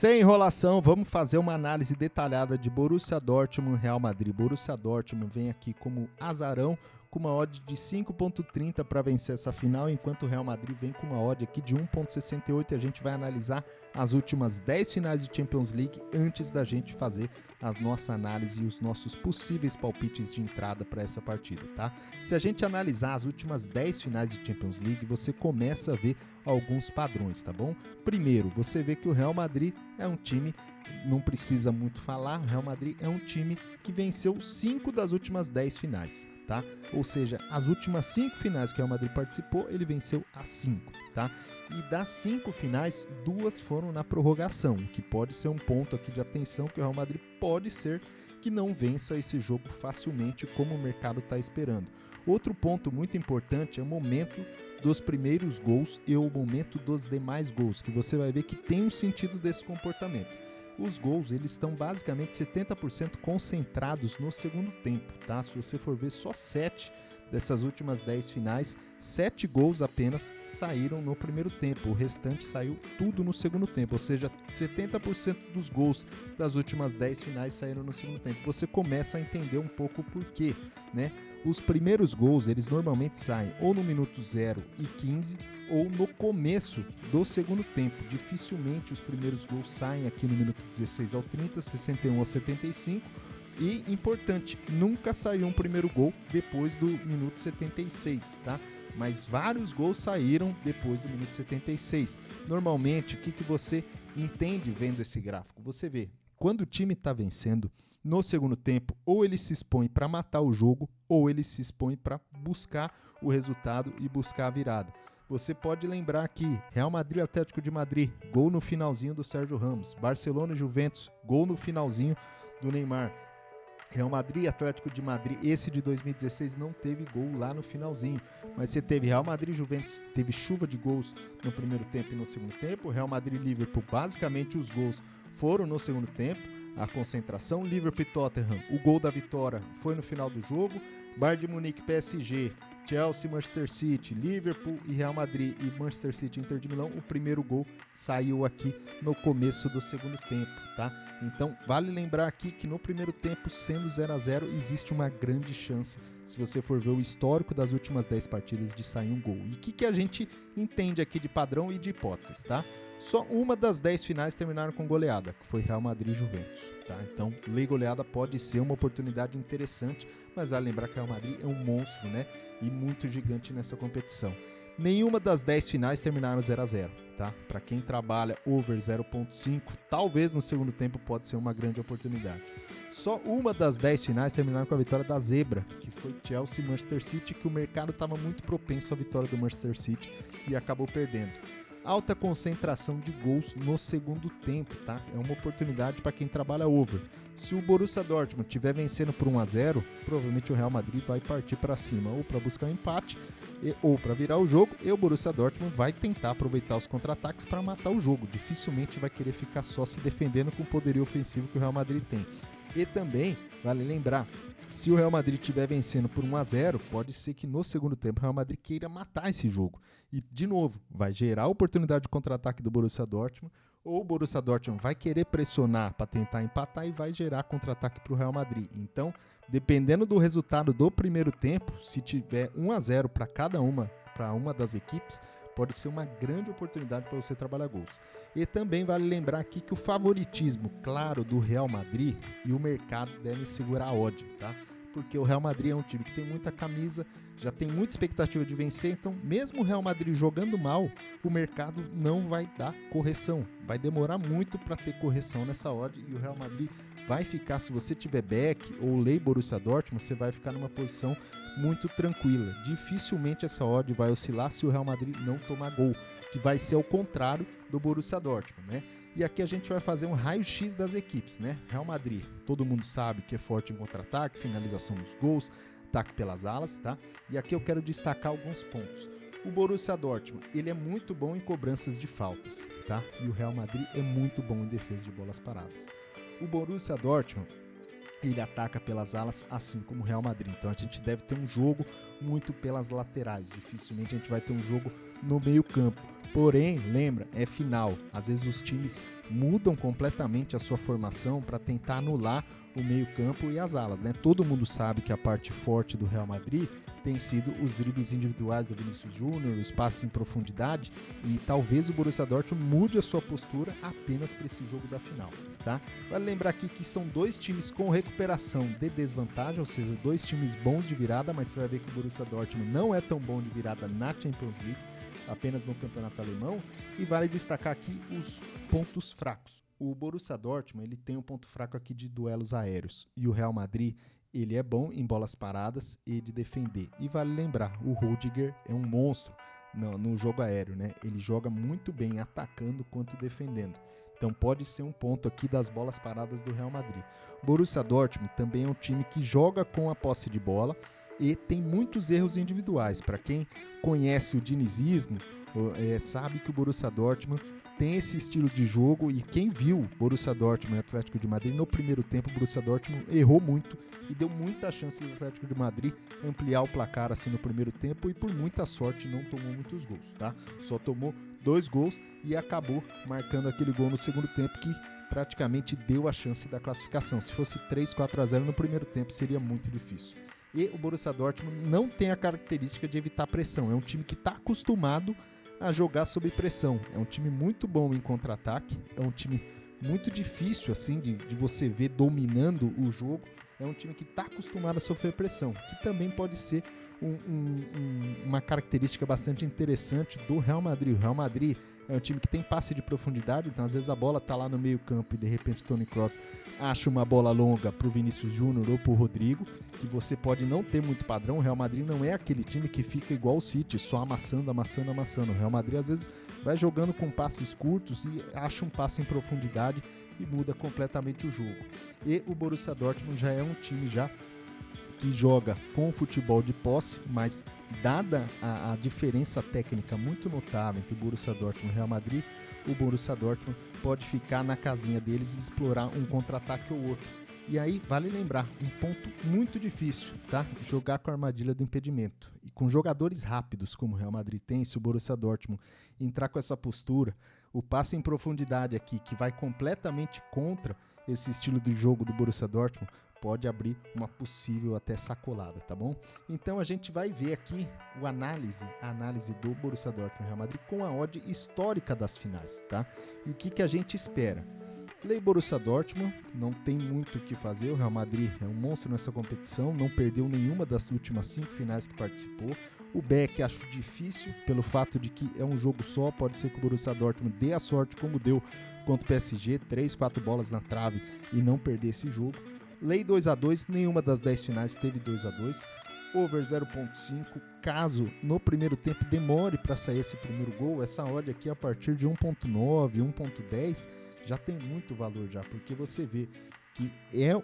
Sem enrolação, vamos fazer uma análise detalhada de Borussia Dortmund e Real Madrid. Borussia Dortmund vem aqui como azarão, com uma odd de 5.30 para vencer essa final, enquanto o Real Madrid vem com uma odd aqui de 1.68 e a gente vai analisar as últimas 10 finais de Champions League antes da gente fazer a nossa análise e os nossos possíveis palpites de entrada para essa partida, tá? Se a gente analisar as últimas 10 finais de Champions League, você começa a ver alguns padrões, tá bom? Primeiro, você vê que o Real Madrid é um time, não precisa muito falar, o Real Madrid é um time que venceu 5 das últimas 10 finais, tá? Ou seja, as últimas 5 finais que o Real Madrid participou, ele venceu as 5, tá? E das 5 finais, 2 foram na prorrogação, que pode ser um ponto aqui de atenção que o Real Madrid pode ser que não vença esse jogo facilmente como o mercado está esperando. Outro ponto muito importante é o momento dos primeiros gols e o momento dos demais gols, que você vai ver que tem um sentido desse comportamento. Os gols, eles estão basicamente 70% concentrados no segundo tempo, tá? Se você for ver, só 7 dessas últimas 10 finais, 7 gols apenas saíram no primeiro tempo, o restante saiu tudo no segundo tempo, ou seja, 70% dos gols das últimas 10 finais saíram no segundo tempo. Você começa a entender um pouco o porquê, né? Os primeiros gols, eles normalmente saem ou no minuto 0 e 15 ou no começo do segundo tempo. Dificilmente os primeiros gols saem aqui no minuto 16 ao 30, 61 ao 75. E, importante, nunca saiu um primeiro gol depois do minuto 76, tá? Mas vários gols saíram depois do minuto 76. Normalmente, o que você entende vendo esse gráfico? Você vê, quando o time está vencendo, no segundo tempo, ou ele se expõe para matar o jogo, ou ele se expõe para buscar o resultado e buscar a virada. Você pode lembrar aqui, Real Madrid e Atlético de Madrid, gol no finalzinho do Sérgio Ramos. Barcelona e Juventus, gol no finalzinho do Neymar. Real Madrid e Atlético de Madrid, esse de 2016 não teve gol lá no finalzinho, mas você teve Real Madrid e Juventus, teve chuva de gols no primeiro tempo e no segundo tempo. Real Madrid e Liverpool, basicamente os gols foram no segundo tempo, a concentração. Liverpool e Tottenham, o gol da vitória foi no final do jogo. Bayern de Munique, PSG, Chelsea, Manchester City, Liverpool e Real Madrid e Manchester City, Inter de Milão, o primeiro gol saiu aqui no começo do segundo tempo, tá? Então, vale lembrar aqui que no primeiro tempo, sendo 0-0, existe uma grande chance, se você for ver o histórico das últimas 10 partidas, de sair um gol. E o que a gente entende aqui de padrão e de hipóteses, tá? Só uma das 10 finais terminaram com goleada, que foi Real Madrid e Juventus, tá? Então, lei goleada pode ser uma oportunidade interessante, mas vale lembrar que o Real Madrid é um monstro, né? E muito gigante nessa competição. Nenhuma das 10 finais terminaram 0-0, tá? Para quem trabalha over 0.5, talvez no segundo tempo pode ser uma grande oportunidade. Só uma das 10 finais terminaram com a vitória da zebra, que foi Chelsea e Manchester City, que o mercado estava muito propenso à vitória do Manchester City e acabou perdendo. Alta concentração de gols no segundo tempo, tá? É uma oportunidade para quem trabalha over. Se o Borussia Dortmund estiver vencendo por 1-0, provavelmente o Real Madrid vai partir para cima, ou para buscar um empate, ou para virar o jogo, e o Borussia Dortmund vai tentar aproveitar os contra-ataques para matar o jogo. Dificilmente vai querer ficar só se defendendo com o poderio ofensivo que o Real Madrid tem. E também, vale lembrar, se o Real Madrid estiver vencendo por 1-0, pode ser que no segundo tempo o Real Madrid queira matar esse jogo. E, de novo, vai gerar a oportunidade de contra-ataque do Borussia Dortmund, ou o Borussia Dortmund vai querer pressionar para tentar empatar e vai gerar contra-ataque para o Real Madrid. Então, dependendo do resultado do primeiro tempo, se tiver 1-0 para uma das equipes, pode ser uma grande oportunidade para você trabalhar gols. E também vale lembrar aqui que o favoritismo, claro, do Real Madrid e o mercado devem segurar a odd, tá? Porque o Real Madrid é um time que tem muita camisa, já tem muita expectativa de vencer, então mesmo o Real Madrid jogando mal, o mercado não vai dar correção. Vai demorar muito para ter correção nessa odd e o Real Madrid vai ficar, se você tiver back ou lei Borussia Dortmund, você vai ficar numa posição muito tranquila. Dificilmente essa odd vai oscilar se o Real Madrid não tomar gol, que vai ser ao contrário do Borussia Dortmund, né? E aqui a gente vai fazer um raio-x das equipes, né? Real Madrid, todo mundo sabe que é forte em contra-ataque, finalização dos gols, ataque pelas alas, tá? E aqui eu quero destacar alguns pontos. O Borussia Dortmund, ele é muito bom em cobranças de faltas, tá? E o Real Madrid é muito bom em defesa de bolas paradas. O Borussia Dortmund, ele ataca pelas alas, assim como o Real Madrid. Então a gente deve ter um jogo muito pelas laterais. Dificilmente a gente vai ter um jogo no meio campo. Porém, lembra, é final. Às vezes os times mudam completamente a sua formação para tentar anular o meio-campo e as alas, né? Todo mundo sabe que a parte forte do Real Madrid tem sido os dribles individuais do Vinícius Júnior, os passes em profundidade, e talvez o Borussia Dortmund mude a sua postura apenas para esse jogo da final, tá? Vale lembrar aqui que são dois times com recuperação de desvantagem, ou seja, dois times bons de virada, mas você vai ver que o Borussia Dortmund não é tão bom de virada na Champions League, apenas no campeonato alemão, e vale destacar aqui os pontos fracos. O Borussia Dortmund ele tem um ponto fraco aqui de duelos aéreos, e o Real Madrid ele é bom em bolas paradas e de defender. E vale lembrar, o Rudiger é um monstro no jogo aéreo, né? Ele joga muito bem atacando quanto defendendo. Então pode ser um ponto aqui das bolas paradas do Real Madrid. O Borussia Dortmund também é um time que joga com a posse de bola e tem muitos erros individuais. Para quem conhece o dinizismo, sabe que o Borussia Dortmund tem esse estilo de jogo, e quem viu Borussia Dortmund e Atlético de Madrid no primeiro tempo, o Borussia Dortmund errou muito e deu muita chance do Atlético de Madrid ampliar o placar assim no primeiro tempo, e por muita sorte não tomou muitos gols, tá? Só tomou 2 gols e acabou marcando aquele gol no segundo tempo que praticamente deu a chance da classificação. Se fosse 3-4-0 no primeiro tempo seria muito difícil. E o Borussia Dortmund não tem a característica de evitar pressão, é um time que está acostumado a jogar sob pressão. É um time muito bom em contra-ataque, é um time muito difícil assim de você ver dominando o jogo. É um time que está acostumado a sofrer pressão, que também pode ser uma característica bastante interessante do Real Madrid. O Real Madrid é um time que tem passe de profundidade, então às vezes a bola está lá no meio campo e de repente o Toni Kroos acha uma bola longa para o Vinícius Júnior ou para o Rodrigo, que você pode não ter muito padrão. O Real Madrid não é aquele time que fica igual o City, só amassando. O Real Madrid às vezes vai jogando com passes curtos e acha um passe em profundidade e muda completamente o jogo. E o Borussia Dortmund já é um time que joga com futebol de posse, mas dada a diferença técnica muito notável entre o Borussia Dortmund e o Real Madrid, o Borussia Dortmund pode ficar na casinha deles e explorar um contra-ataque ou outro. E aí, vale lembrar, um ponto muito difícil, tá? Jogar com a armadilha do impedimento. E com jogadores rápidos, como o Real Madrid tem, se o Borussia Dortmund entrar com essa postura, o passe em profundidade aqui, que vai completamente contra esse estilo de jogo do Borussia Dortmund, pode abrir uma possível até sacolada, tá bom? Então a gente vai ver aqui a análise do Borussia Dortmund e Real Madrid com a odd histórica das finais, tá? E o que a gente espera? Lei Borussia Dortmund, não tem muito o que fazer, o Real Madrid é um monstro nessa competição, não perdeu nenhuma das últimas 5 finais que participou. O Beck acho difícil, pelo fato de que é um jogo só, pode ser que o Borussia Dortmund dê a sorte como deu contra o PSG, 3, 4 bolas na trave e não perder esse jogo. Lei 2-2, nenhuma das 10 finais teve 2-2. Over 0.5, caso no primeiro tempo demore para sair esse primeiro gol, essa odd aqui a partir de 1.9, 1.10 já tem muito valor já, porque você vê que é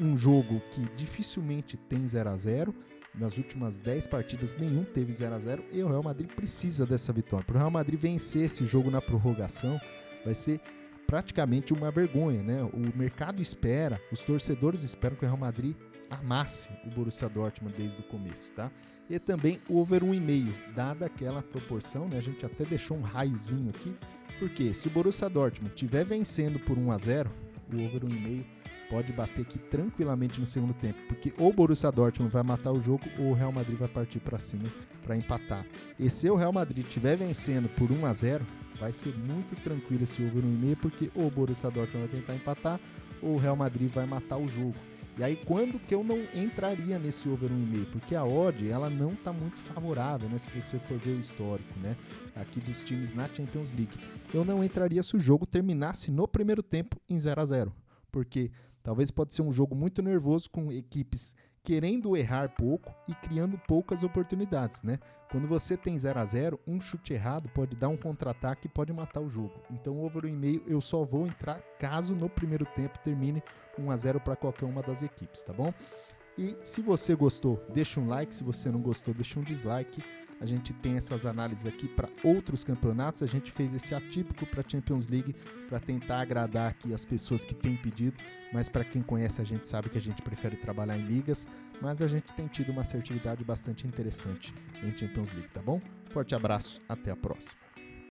um jogo que dificilmente tem 0-0, nas últimas 10 partidas nenhum teve 0-0, e o Real Madrid precisa dessa vitória. Para o Real Madrid vencer esse jogo na prorrogação vai ser praticamente uma vergonha, né? O mercado espera, os torcedores esperam que o Real Madrid amasse o Borussia Dortmund desde o começo, tá? E também o over 1,5, dada aquela proporção, né? A gente até deixou um raiozinho aqui, porque se o Borussia Dortmund estiver vencendo por 1-0, o over 1,5 pode bater aqui tranquilamente no segundo tempo, porque ou o Borussia Dortmund vai matar o jogo ou o Real Madrid vai partir para cima para empatar. E se o Real Madrid estiver vencendo por 1-0, vai ser muito tranquilo esse over 1,5, porque ou o Borussia Dortmund vai tentar empatar ou o Real Madrid vai matar o jogo. E aí, quando que eu não entraria nesse over 1,5? Porque a odd, ela não está muito favorável, né? Se você for ver o histórico, né? Aqui dos times na Champions League. Eu não entraria se o jogo terminasse no primeiro tempo em 0-0. Porque talvez pode ser um jogo muito nervoso, com equipes querendo errar pouco e criando poucas oportunidades, né? Quando você tem 0-0, um chute errado pode dar um contra-ataque e pode matar o jogo. Então, over 1,5 eu só vou entrar caso no primeiro tempo termine 1-0 para qualquer uma das equipes, tá bom? E se você gostou, deixa um like. Se você não gostou, deixa um dislike. A gente tem essas análises aqui para outros campeonatos. A gente fez esse atípico para a Champions League para tentar agradar aqui as pessoas que têm pedido. Mas para quem conhece, a gente sabe que a gente prefere trabalhar em ligas. Mas a gente tem tido uma assertividade bastante interessante em Champions League, tá bom? Forte abraço, até a próxima.